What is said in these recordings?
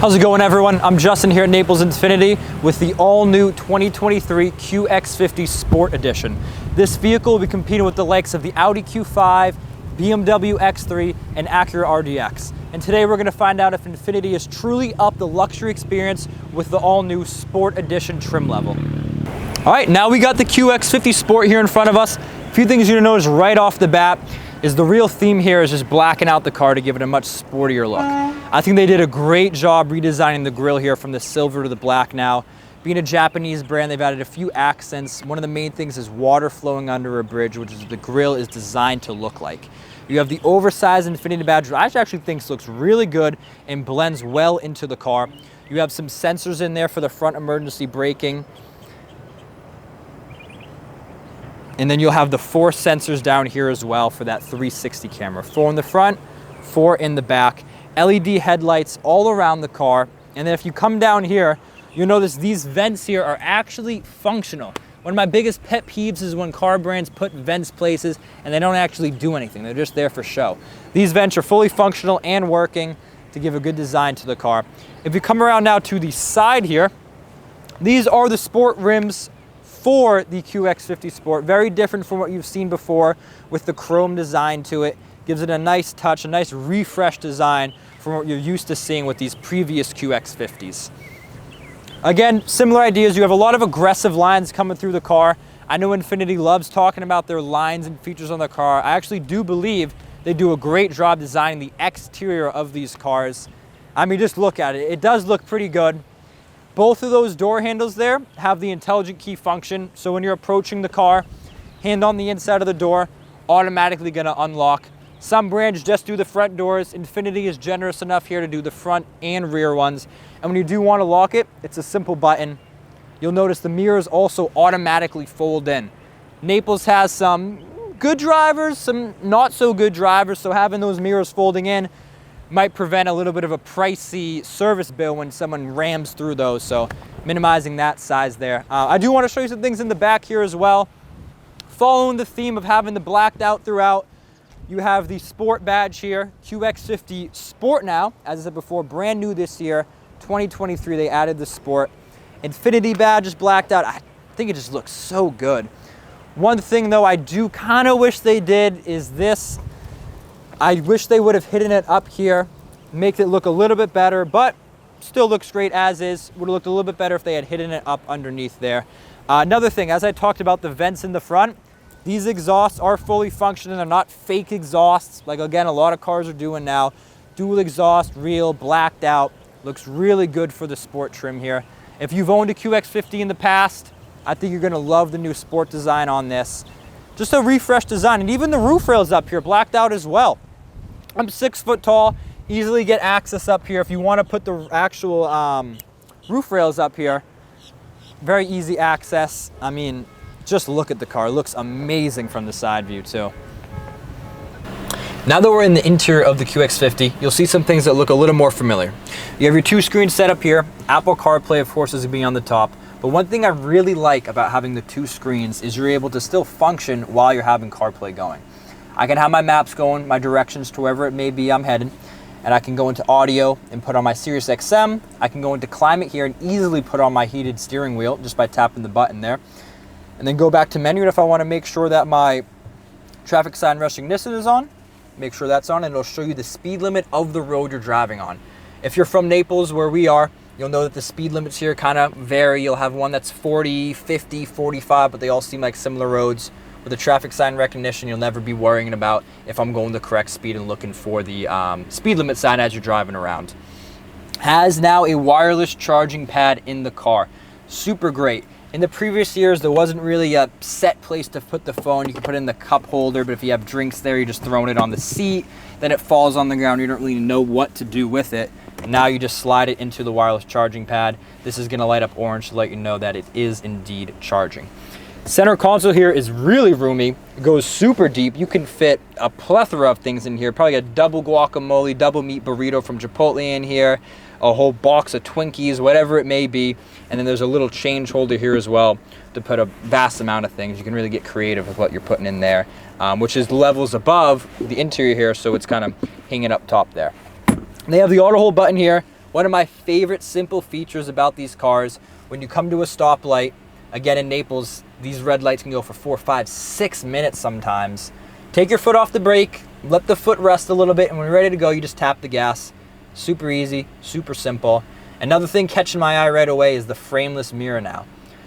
How's it going, everyone? I'm Justin here at Naples Infiniti with the all-new 2023 QX50 Sport Edition. This vehicle will be competing with the likes of the Audi Q5, BMW X3, and Acura RDX. And today we're going to find out if Infiniti has truly upped the luxury experience with the all-new Sport Edition trim level. All right, now we got the QX50 Sport here in front of us. A few things you're going to notice right off the bat is the real theme here is just blacking out the car to give it a much sportier look. I think they did a great job redesigning the grille here from the silver to the black now. Being a Japanese brand, they've added a few accents. One of the main things is water flowing under a bridge, which is the grille is designed to look like. You have the oversized Infiniti badge, which I actually think looks really good and blends well into the car. You have some sensors in there for the front emergency braking. And then you'll have the 4 sensors down here as well for that 360 camera. 4 in the front, 4 in the back. LED headlights all around the car. And then if you come down here, you'll notice these vents here are actually functional. One of my biggest pet peeves is when car brands put vents places and they don't actually do anything. They're just there for show. These vents are fully functional and working to give a good design to the car. If you come around now to the side here, these are the sport rims for the QX50 Sport. Very different from what you've seen before with the chrome design to it. Gives it a nice touch, a nice refresh design from what you're used to seeing with these previous QX50s. Again, similar ideas. You have a lot of aggressive lines coming through the car. I know Infiniti loves talking about their lines and features on the car. I actually do believe they do a great job designing the exterior of these cars. I mean, just look at it. It does look pretty good. Both of those door handles there have the intelligent key function. So when you're approaching the car, hand on the inside of the door, automatically gonna unlock. Some brands just do the front doors. Infiniti is generous enough here to do the front and rear ones. And when you do want to lock it, it's a simple button. You'll notice the mirrors also automatically fold in. Naples has some good drivers, some not so good drivers, so having those mirrors folding in might prevent a little bit of a pricey service bill when someone rams through those, so minimizing that size there. I do want to show you some things in the back here as well. Following the theme of having the blacked out throughout, you have the Sport badge here, QX50 Sport now. As I said before, brand new this year, 2023, they added the Sport. Infiniti badge is blacked out. I think it just looks so good. One thing though I do kind of wish they did is this. I wish they would have hidden it up here, make it look a little bit better, but still looks great as is. Would have looked a little bit better if they had hidden it up underneath there. Another thing, as I talked about the vents in the front, these exhausts are fully functioning. They're not fake exhausts, like again, a lot of cars are doing now. Dual exhaust, real, blacked out. Looks really good for the Sport trim here. If you've owned a QX50 in the past, I think you're gonna love the new Sport design on this. Just a refreshed design, and even the roof rails up here, blacked out as well. I'm 6 foot tall, easily get access up here. If you wanna put the actual roof rails up here, very easy access. I mean, just look at the car. It looks amazing from the side view too. Now that we're in the interior of the QX50, you'll see some things that look a little more familiar. You have your 2 screens set up here. Apple CarPlay, of course, is going to be on the top. But one thing I really like about having the 2 screens is you're able to still function while you're having CarPlay going. I can have my maps going, my directions to wherever it may be I'm headed, and I can go into audio and put on my Sirius XM. I can go into climate here and easily put on my heated steering wheel just by tapping the button there. And then go back to menu, and if I want to make sure that my traffic sign recognition is on, make sure that's on, and it'll show you the speed limit of the road you're driving on. If you're from Naples, where we are, you'll know that the speed limits here kind of vary. You'll have one that's 40, 50, 45, but they all seem like similar roads. With the traffic sign recognition, you'll never be worrying about if I'm going the correct speed and looking for the speed limit sign as you're driving around. Has now a wireless charging pad in the car. Super great. In the previous years, there wasn't really a set place to put the phone. You can put it in the cup holder, but if you have drinks there, you're just throwing it on the seat. Then it falls on the ground. You don't really know what to do with it. And now you just slide it into the wireless charging pad. This is going to light up orange to let you know that it is indeed charging. Center console here is really roomy. It goes super deep. You can fit a plethora of things in here. Probably a double guacamole, double meat burrito from Chipotle in here, a whole box of Twinkies, whatever it may be. And then there's a little change holder here as well to put a vast amount of things. You can really get creative with what you're putting in there, which is levels above the interior here, so it's kind of hanging up top there. They have the auto hold button here, One of my favorite simple features about these cars, when you come to a stoplight, again in Naples, these red lights can go for 4, 5, 6 minutes sometimes. Take your foot off the brake, let the foot rest a little bit, and when you're ready to go, you just tap the gas. Super easy, super simple. Another thing catching my eye right away is the frameless mirror now.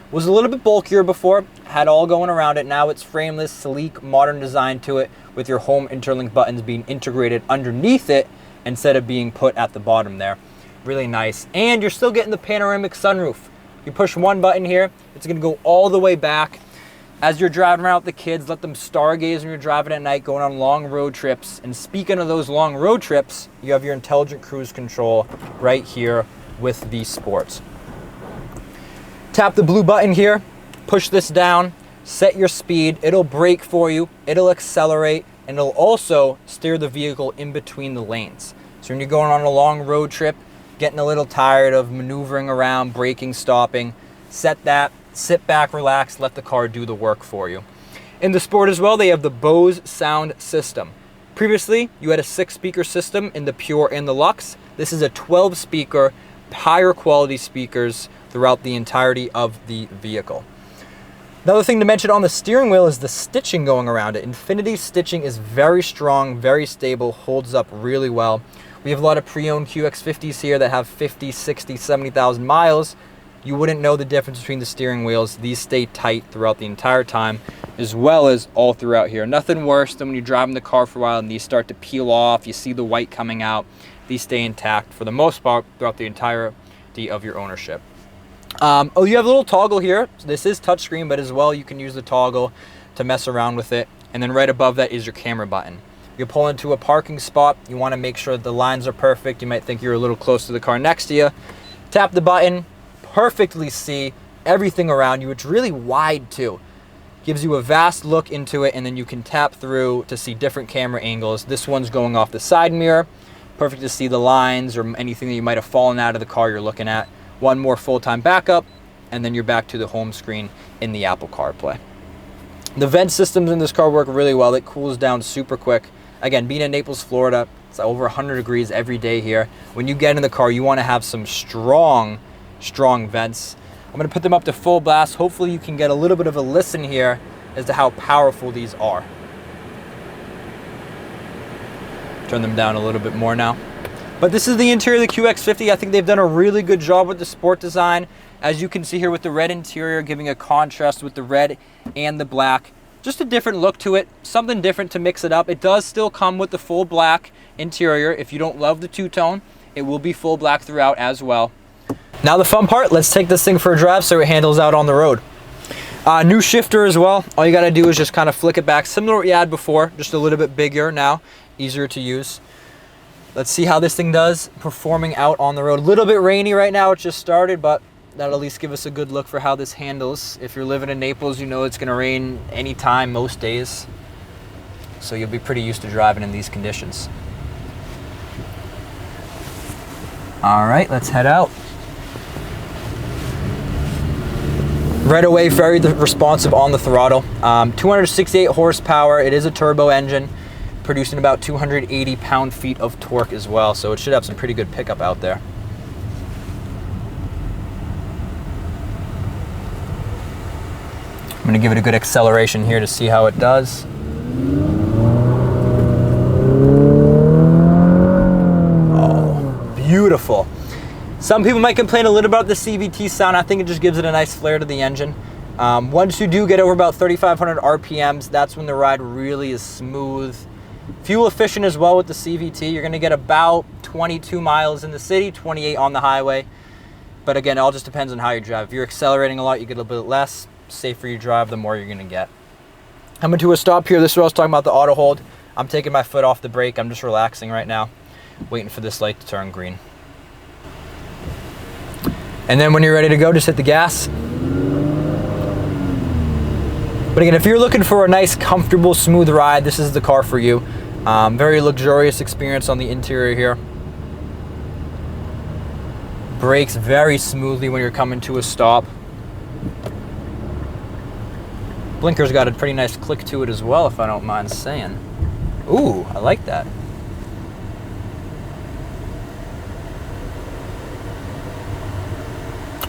Was a little bit bulkier before, had all going around it. Now it's frameless, sleek, modern design to it, with your home interlink buttons being integrated underneath it instead of being put at the bottom there. Really nice. And you're still getting the panoramic sunroof. You push one button here, it's gonna go all the way back. As you're driving around with the kids, let them stargaze when you're driving at night, going on long road trips. And speaking of those long road trips, you have your intelligent cruise control right here with the Sports. Tap the blue button here, push this down, set your speed, it'll brake for you, it'll accelerate, and it'll also steer the vehicle in between the lanes. So when you're going on a long road trip, getting a little tired of maneuvering around, braking, stopping, set that, sit back, relax, let the car do the work for you. In the Sport as well, they have the Bose sound system. Previously, you had a 6-speaker system in the Pure and the Luxe. This is a 12-speaker, higher quality speakers throughout the entirety of the vehicle. Another thing to mention on the steering wheel is the stitching going around it. Infiniti stitching is very strong, very stable, holds up really well. We have a lot of pre-owned QX50s here that have 50, 60, 70,000 miles. You wouldn't know the difference between the steering wheels. These stay tight throughout the entire time, as well as all throughout here. Nothing worse than when you're driving the car for a while and these start to peel off, you see the white coming out. These stay intact for the most part throughout the entirety of your ownership. Oh, you have a little toggle here. So this is touchscreen, but as well you can use the toggle to mess around with it. And then right above that is your camera button. You pull into a parking spot, you want to make sure that the lines are perfect. You might think you're a little close to the car next to you. Tap the button, perfectly see everything around you. It's really wide too. Gives you a vast look into it, and then you can tap through to see different camera angles. This one's going off the side mirror. Perfect to see the lines or anything that you might have fallen out of the car you're looking at. One more full-time backup, and then you're back to the home screen in the Apple CarPlay. The vent systems in this car work really well. It cools down super quick. Again, being in Naples, Florida, it's over 100 degrees every day here. When you get in the car, you want to have some strong vents. I'm going to put them up to full blast. Hopefully you can get a little bit of a listen here as to how powerful these are. Turn them down a little bit more now. But this is the interior of the QX50. I think they've done a really good job with the Sport design. As you can see here with the red interior, giving a contrast with the red and the black. Just a different look to it, something different to mix it up. It does still come with the full black interior. If you don't love the two-tone, it will be full black throughout as well. Now the fun part, let's take this thing for a drive so it handles out on the road. New shifter as well. All you gotta do is just kind of flick it back, similar to what you had before, just a little bit bigger now, easier to use. Let's see how this thing does performing out on the road. A little bit rainy right now, it just started, but that'll at least give us a good look for how this handles. If you're living in Naples, you know it's gonna rain anytime, most days. So you'll be pretty used to driving in these conditions. All right, let's head out. Right away, very responsive on the throttle. 268 horsepower, it is a turbo engine, producing about 280 pound-feet of torque as well, so it should have some pretty good pickup out there. I'm going to give it a good acceleration here to see how it does. Oh, beautiful. Some people might complain a little about the CVT sound. I think it just gives it a nice flair to the engine. Once you do get over about 3,500 RPMs, that's when the ride really is smooth. Fuel efficient as well with the CVT. You're going to get about 22 miles in the city, 28 on the highway. But again, it all just depends on how you drive. If you're accelerating a lot, you get a little bit less. Safer you drive, the more you're going to get. Coming to a stop here. This is what I was talking about, the auto hold. I'm taking my foot off the brake. I'm just relaxing right now, waiting for this light to turn green. And then when you're ready to go, just hit the gas. But again, if you're looking for a nice, comfortable, smooth ride, this is the car for you. Very luxurious experience on the interior here. Brakes very smoothly when you're coming to a stop. Blinker's got a pretty nice click to it as well, if I don't mind saying. Ooh, I like that.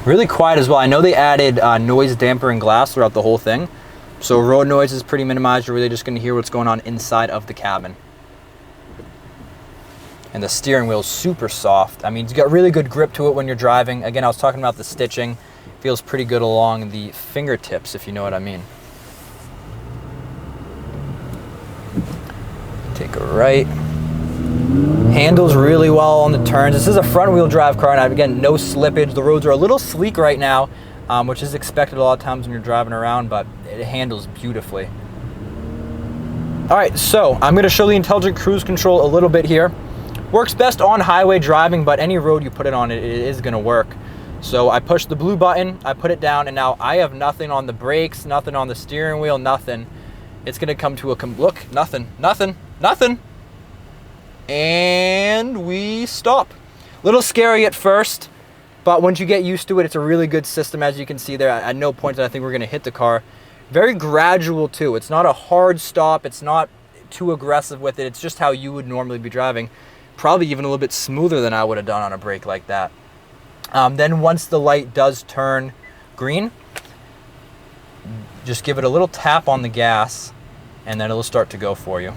Really quiet as well. I know they added noise dampening glass throughout the whole thing. So road noise is pretty minimized. You're really just going to hear what's going on inside of the cabin. And the steering wheel is super soft. I mean, it's got really good grip to it when you're driving. Again, I was talking about the stitching. Feels pretty good along the fingertips, if you know what I mean. Take a right. Handles really well on the turns. This is a front wheel drive car, and again, no slippage. The roads are a little sleek right now, which is expected a lot of times when you're driving around, but it handles beautifully. All right, so I'm gonna show the intelligent cruise control a little bit here. Works best on highway driving, but any road you put it on, it is gonna work. So I push the blue button, I put it down, and now I have nothing on the brakes, nothing on the steering wheel, nothing. It's gonna come to a, look, nothing. And we stop. Little scary at first, but once you get used to it, it's a really good system. As you can see there, at no point did I think we're gonna hit the car. Very gradual too. It's not a hard stop. It's not too aggressive with it. It's just how you would normally be driving. Probably even a little bit smoother than I would have done on a brake like that. Then once the light does turn green, just give it a little tap on the gas and then it'll start to go for you.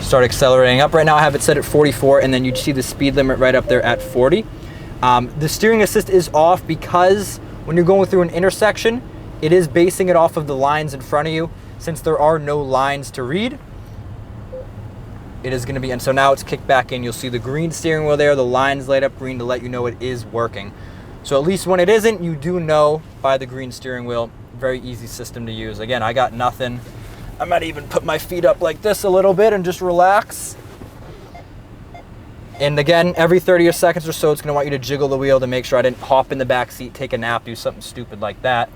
Start accelerating up. Right now I have it set at 44, and then you see the speed limit right up there at 40. The steering assist is off because when you're going through an intersection, it is basing it off of the lines in front of you. Since there are no lines to read, it is going to be, and so now it's kicked back in. You'll see the green steering wheel there, the lines light up green to let you know it is working. So at least when it isn't, you do know by the green steering wheel. Very easy system to use. Again, I got nothing. I might even put my feet up like this a little bit and just relax. And again, every 30 seconds or so, it's going to want you to jiggle the wheel to make sure I didn't hop in the back seat, take a nap, do something stupid like that.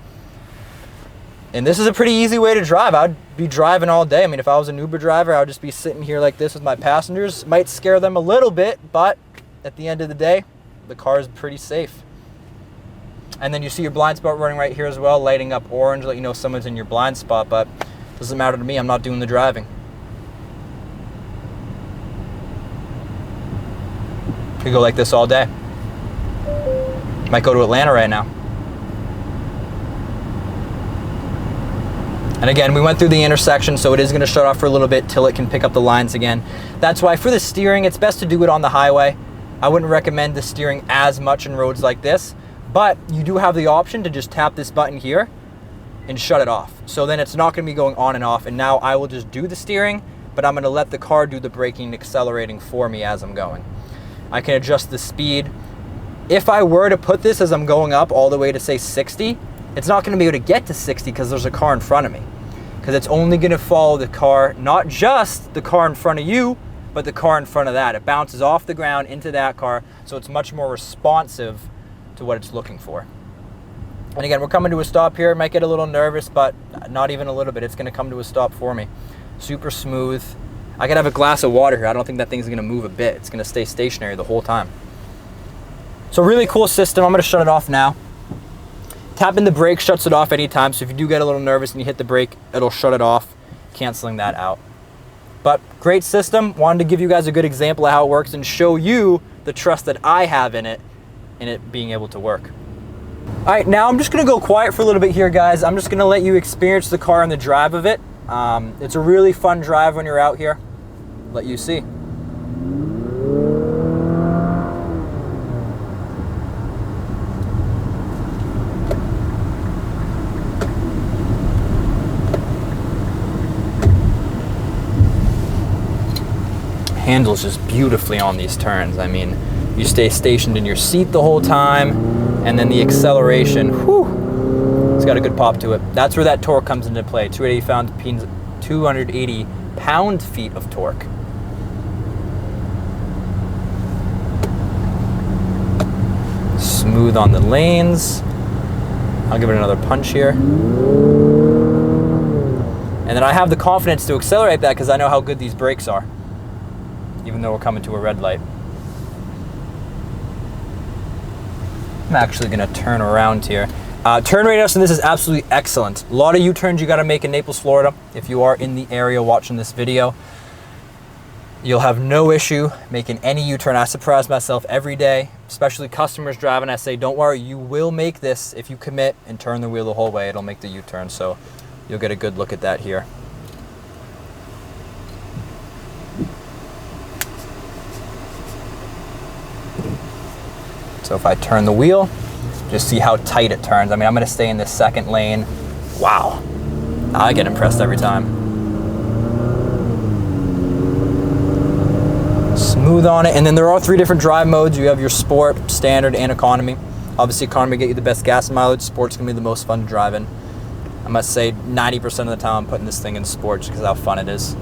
And this is a pretty easy way to drive. I'd be driving all day. I mean, if I was an Uber driver, I would just be sitting here like this with my passengers. Might scare them a little bit, but at the end of the day, the car is pretty safe. And then you see your blind spot running right here as well, lighting up orange, let you know someone's in your blind spot, but it doesn't matter to me. I'm not doing the driving. Could go like this all day. Might go to Atlanta right now. And again, we went through the intersection, so it is going to shut off for a little bit till it can pick up the lines again. That's why for the steering, it's best to do it on the highway. I wouldn't recommend the steering as much in roads like this, but you do have the option to just tap this button here and shut it off. So then it's not going to be going on and off, and now I will just do the steering, but I'm going to let the car do the braking and accelerating for me as I'm going. I can adjust the speed. If I were to put this as I'm going up all the way to say 60, it's not going to be able to get to 60 because there's a car in front of me. Because it's only going to follow the car, not just the car in front of you, but the car in front of that. It bounces off the ground into that car, so it's much more responsive to what it's looking for. And again, we're coming to a stop here. It might get a little nervous, but not even a little bit. It's going to come to a stop for me. Super smooth. I could have a glass of water here. I don't think that thing's going to move a bit. It's going to stay stationary the whole time. So really cool system. I'm going to shut it off now. Tapping the brake shuts it off anytime, so if you do get a little nervous and you hit the brake, it'll shut it off, canceling that out. But great system. Wanted to give you guys a good example of how it works and show you the trust that I have in it being able to work. All right, now I'm just gonna go quiet for a little bit here, guys. I'm just gonna let you experience the car and the drive of it. It's a really fun drive when you're out here. Let you see. Handles just beautifully on these turns. I mean, you stay stationed in your seat the whole time, and then the acceleration, whew, it's got a good pop to it. That's where that torque comes into play. 280 pound-feet of torque. Smooth on the lanes. I'll give it another punch here. And then I have the confidence to accelerate that because I know how good these brakes are, even though we're coming to a red light. I'm actually gonna turn around here. Turn radius on this is absolutely excellent. A lot of U-turns you gotta make in Naples, Florida, if you are in the area watching this video. You'll have no issue making any U-turn. I surprise myself every day, especially customers driving. I say, don't worry, you will make this if you commit and turn the wheel the whole way. It'll make the U-turn. So you'll get a good look at that here. So if I turn the wheel, just see how tight it turns. I mean, I'm gonna stay in this second lane. Wow, I get impressed every time. Smooth on it, and then there are 3 different drive modes. You have your sport, standard, and economy. Obviously, economy get you the best gas mileage. Sport's gonna be the most fun to drive in. I must say 90% of the time I'm putting this thing in sport just because of how fun it is.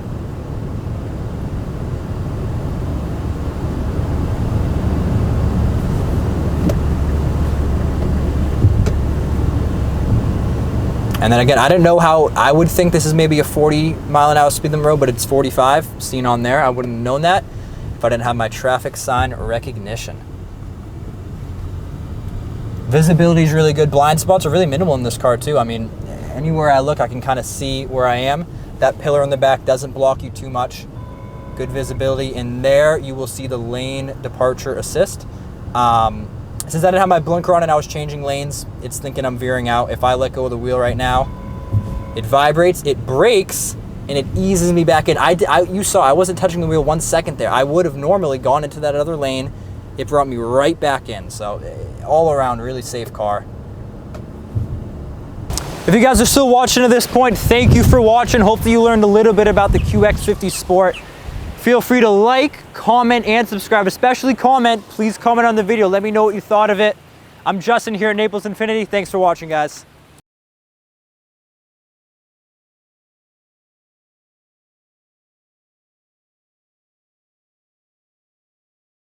And then again, I didn't know how, I would think this is maybe a 40-mile-an-hour speed limit road, but it's 45, seen on there. I wouldn't have known that if I didn't have my traffic sign recognition. Visibility is really good. Blind spots are really minimal in this car too. I mean, anywhere I look, I can kind of see where I am. That pillar in the back doesn't block you too much. Good visibility. And there you will see the lane departure assist. Since I didn't have my blinker on and I was changing lanes, it's thinking I'm veering out. If I let go of the wheel right now, it vibrates, it brakes, and it eases me back in. You saw I wasn't touching the wheel 1 second there. I would have normally gone into that other lane. It brought me right back in. So all around, really safe car. If you guys are still watching to this point, thank you for watching. Hopefully you learned a little bit about the QX50 Sport. Feel free to like, comment, and subscribe. Especially comment. Please comment on the video. Let me know what you thought of it. I'm Justin here at Naples Infiniti. Thanks for watching, guys.